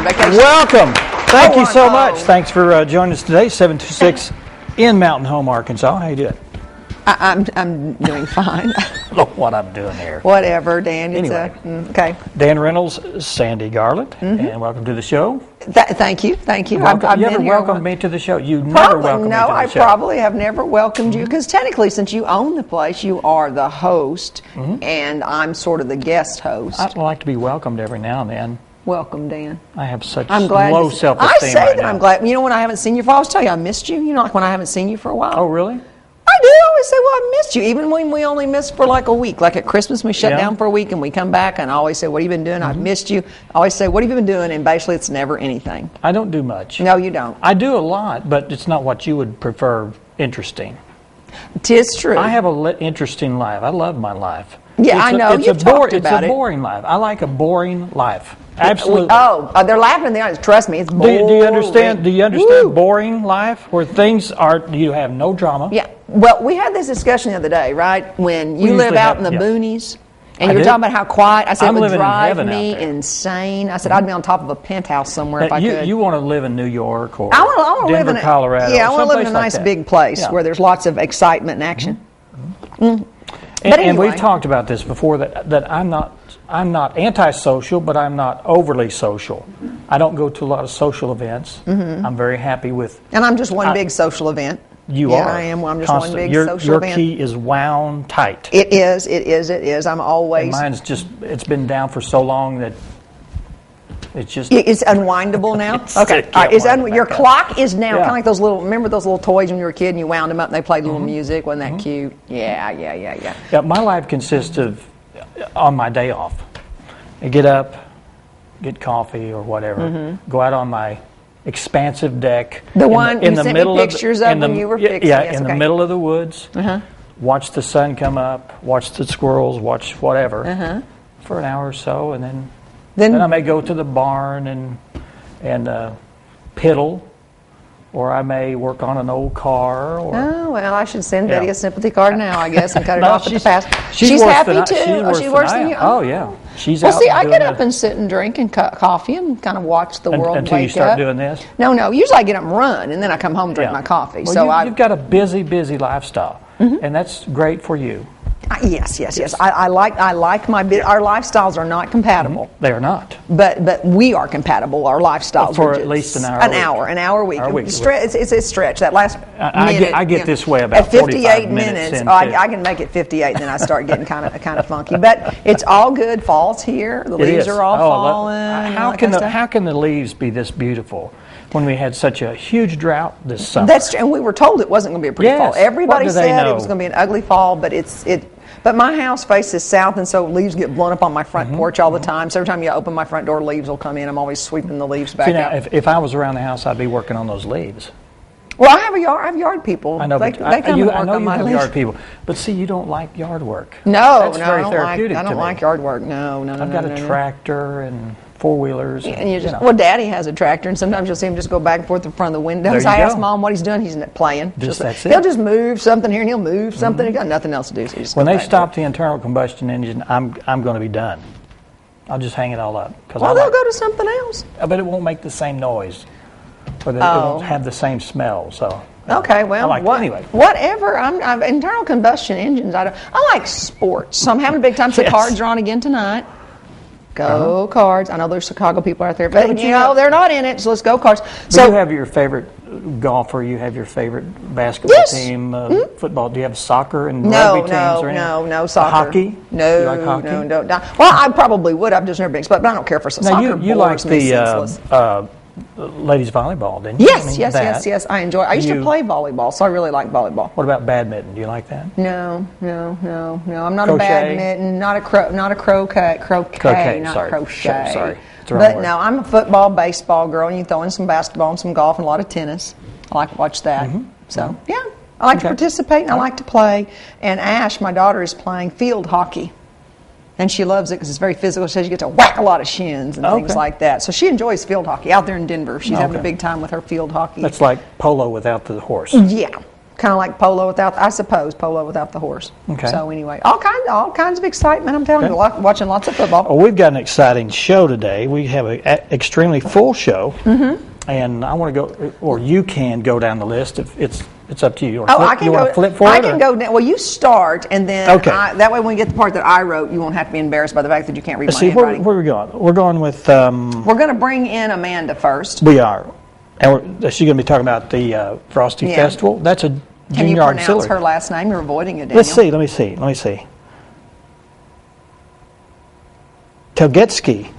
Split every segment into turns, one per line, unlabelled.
vacation.
Welcome. Thank you so much.
home.
Thanks for joining us today. 726 in Mountain Home, Arkansas. How you doing?
I'm doing fine.
I don't know what I'm doing here.
Whatever, Dan. It's
Anyway.
Okay.
Dan Reynolds, Sandy Garland, and welcome to the show.
Thank you.
Welcome. You ever welcomed me to the show? You never welcomed me to the show.
I probably have never welcomed you because technically, since you own the place, you are the host, and I'm sort of the guest host.
I'd like to be welcomed every now and then.
Welcome, Dan.
I have such
I'm glad
low self-esteem
I say
right
that
now.
I'm glad. You know, when I haven't seen you for a while, I always tell you I missed you. You know, like when I haven't seen you for a while.
Oh, really?
I do. I always say, well, I missed you. Even when we only missed for like a week. Like at Christmas, we shut down for a week and we come back and I always say, what have you been doing? I've missed you. I always say, what have you been doing? And basically, it's never anything.
I don't do much.
No, you don't.
I do a lot, but it's not what you would prefer interesting.
'Tis true.
I have an interesting life. I love my life.
Yeah, I know. You've talked about
It's
it.
a boring life. I like a boring life. Absolutely.
They're laughing in the audience. Trust me, it's boring.
Do you understand? Do you understand boring life where things are? You have no drama.
Yeah. Well, we had this discussion the other day, right? When you live out in the boonies, and you were talking about how quiet. I said
I'm
it would
living in
drive
heaven
me
out there.
insane. I said I'd be on top of a penthouse somewhere if I could.
You want to live in New York or
I want to live in
Colorado?
Yeah, I want to live in a
someplace
nice
like
big place where there's lots of excitement and action.
And
anyway.
we've talked about this before that I'm not antisocial, but I'm not overly social. I don't go to a lot of social events. I'm very happy with.
And I'm just one big social event.
You
yeah,
are.
I am. I'm just
constant.
one big
your
social event.
Your key is wound tight.
It is. I'm always.
And mine's it's been down for so long that it's just.
It's unwindable now? Okay. All right. Your clock is now kind of like those little, remember those little toys when you were a kid and you wound them up and they played little music? Wasn't that cute? Yeah.
Yeah, my life consists of, on my day off, I get up, get coffee or whatever, go out on my expansive deck.
The one you sent me pictures of when you were fixing.
Yeah, in the middle of the woods, watch the sun come up, watch the squirrels, watch whatever for an hour or so, and then I may go to the barn and piddle, or I may work on an old car.
Oh, well, I should send Betty a sympathy card now, I guess, and cut it off at the pass.
She's
happy
than
too. She's worse than you.
Oh, yeah. She's
well,
out
see, I
doing
get up and sit and drink and coffee and kind of watch the world
until
wake
you start
up.
doing this?
No. Usually I get up and run, and then I come home and drink my coffee.
Well,
so
you've got a busy lifestyle, and that's great for you.
Yes. I like my. Our lifestyles are not compatible.
They are not.
But we are compatible. Our lifestyles
for at least an hour.
An hour a week. It's a stretch. That last minute.
I get this way about
at 58 minutes. I can make it 58. Then I start getting kind of funky. But it's all good. Fall's here. The leaves are all falling.
How can the leaves be this beautiful when we had such a huge drought this summer?
That's true. And we were told it wasn't going to be a pretty fall. Everybody said it was going to be an ugly fall, but But my house faces south, and so leaves get blown up on my front porch all the time. So every time you open my front door, leaves will come in. I'm always sweeping the leaves back out.
If I was around the house, I'd be working on those leaves.
Well, I have a yard. I have yard people.
I know,
they come and work on my leaves.
Yard people, but see, you don't like yard work.
No,
That's very therapeutic
I don't like yard work. No.
I've got a tractor and four-wheelers.
And well, Daddy has a tractor, and sometimes you'll see him just go back and forth in front of the windows. I ask Mom what he's doing. He's playing.
That's it.
He'll just move something here, and he'll move something. He's got nothing else to do. So
when they stop the internal combustion engine, I'm going to be done. I'll just hang it all up.
Well, they'll go to something else.
But it won't make the same noise, or it won't have the same smell. So.
Okay, well,
anyway.
Whatever. I'm internal combustion engines. I like sports, so I'm having a big time. So Cards are on again tonight. Go Cards! I know there's Chicago people out there, but they're not in it. So let's go Cards. So
you have your favorite golfer. You have your favorite basketball team, football. Do you have soccer and rugby teams or anything?
No soccer.
Hockey?
No,
you like hockey?
No. Well, I probably would. I've just never been exposed, but I don't care for soccer.
You like the ladies volleyball, didn't you?
Yes. I enjoy it. I used to play volleyball, so I really like volleyball.
What about badminton? Do you like that?
No. I'm not a badminton, not a croquet, not crochet.
Sorry.
But no, I'm a football, baseball girl, and you throw in some basketball and some golf and a lot of tennis. I like to watch that. So, yeah, I like to participate and I like to play. And Ash, my daughter, is playing field hockey. And she loves it because it's very physical. She says you get to whack a lot of shins and things like that. So she enjoys field hockey out there in Denver. She's having a big time with her field hockey.
That's like polo without the horse.
Yeah. Kind of like polo without, I suppose, polo without the horse.
Okay.
So anyway, all kinds of excitement. I'm telling you, watching lots of football.
Well, we've got an exciting show today. We have an extremely full show, and I want to go, or you can go down the list. If it's up to you.
I can
you
go.
Want to flip for
I
it,
can
or?
go down. Well, you start, and then
Okay.
that way when we get the part that I wrote, you won't have to be embarrassed by the fact that you can't read my
See,
handwriting.
where are we going? We're going with.
We're going to bring in Amanda first.
We are, and she's going to be talking about the Frosty Festival. That's a
Can you
junior
pronounce
auxiliary.
her last name? You're avoiding it, Daniel.
Let's see. Let me see. Telgetsky.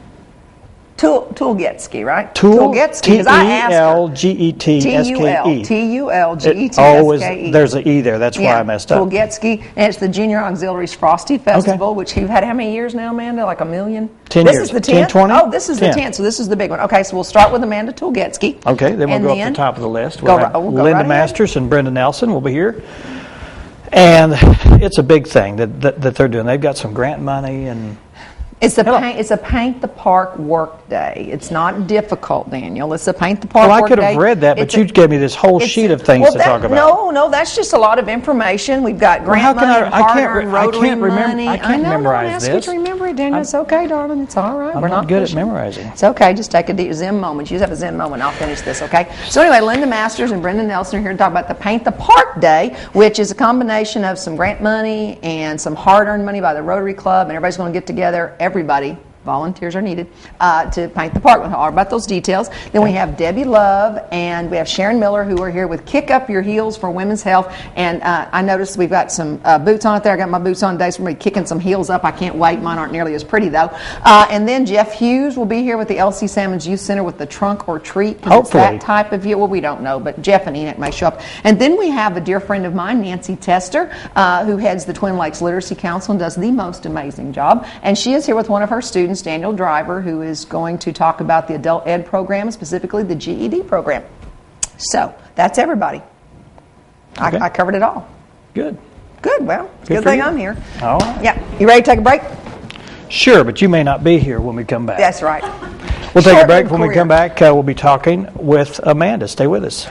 Tulgetsky, right?
Tulgetsky.
T-E-L-G-E-T-S-K-E. T-U-L-G-E-T-S-K-E.
There's an E there. That's why I messed up.
Tulgetsky, and it's the Junior Auxiliaries Frosty Festival, which you've had how many years now, Amanda? Like a million?
10
this
years.
Is the
10,
10th?
20?
Oh, this is
10.
the 10th, so this is the big one. Okay, so we'll start with Amanda Tulgetsky.
Okay, then we'll go up the top of the list. We'll have Linda Masters and Brenda Nelson will be here. And it's a big thing that they're doing. They've got some grant money and...
It's a paint the park work day. It's not difficult, Daniel. It's a paint the park work day.
Well, I could have read that, but you gave me this whole sheet of things to talk about.
No, that's just a lot of information. We've got grant money and hard-earned Rotary money.
I can't memorize this.
I don't ask you to remember it, Daniel. It's okay, darling. It's all right.
We're not good at memorizing.
It's okay. Just take a deep Zen moment. You just have a Zen moment. I'll finish this, okay? So anyway, Linda Masters and Brenda Nelson are here to talk about the Paint the Park Day, which is a combination of some grant money and some hard-earned money by the Rotary Club, and everybody's going to get together. Everybody. Volunteers are needed to paint the park. We'll talk about those details. Then we have Debbie Love and we have Sharon Miller who are here with Kick Up Your Heels for Women's Health. And I noticed we've got some boots on it there. I got my boots on today, so we're going to be kicking some heels up. I can't wait. Mine aren't nearly as pretty though. And then Jeff Hughes will be here with the L.C. Salmons Youth Center with the Trunk or Treat.
Hopefully.
It's that type of year. Well, we don't know, but Jeff and Enoch may show up. And then we have a dear friend of mine, Nancy Tester, who heads the Twin Lakes Literacy Council and does the most amazing job. And she is here with one of her students, Daniel Driver, who is going to talk about the adult ed program, specifically the GED program. So that's everybody.
Okay.
I covered it all.
Good.
Well, good thing I'm here.
All right.
Yeah. You ready to take a break?
Sure, but you may not be here when we come back.
That's right.
We'll take a break. When we come back, we'll be talking with Amanda. Stay with us.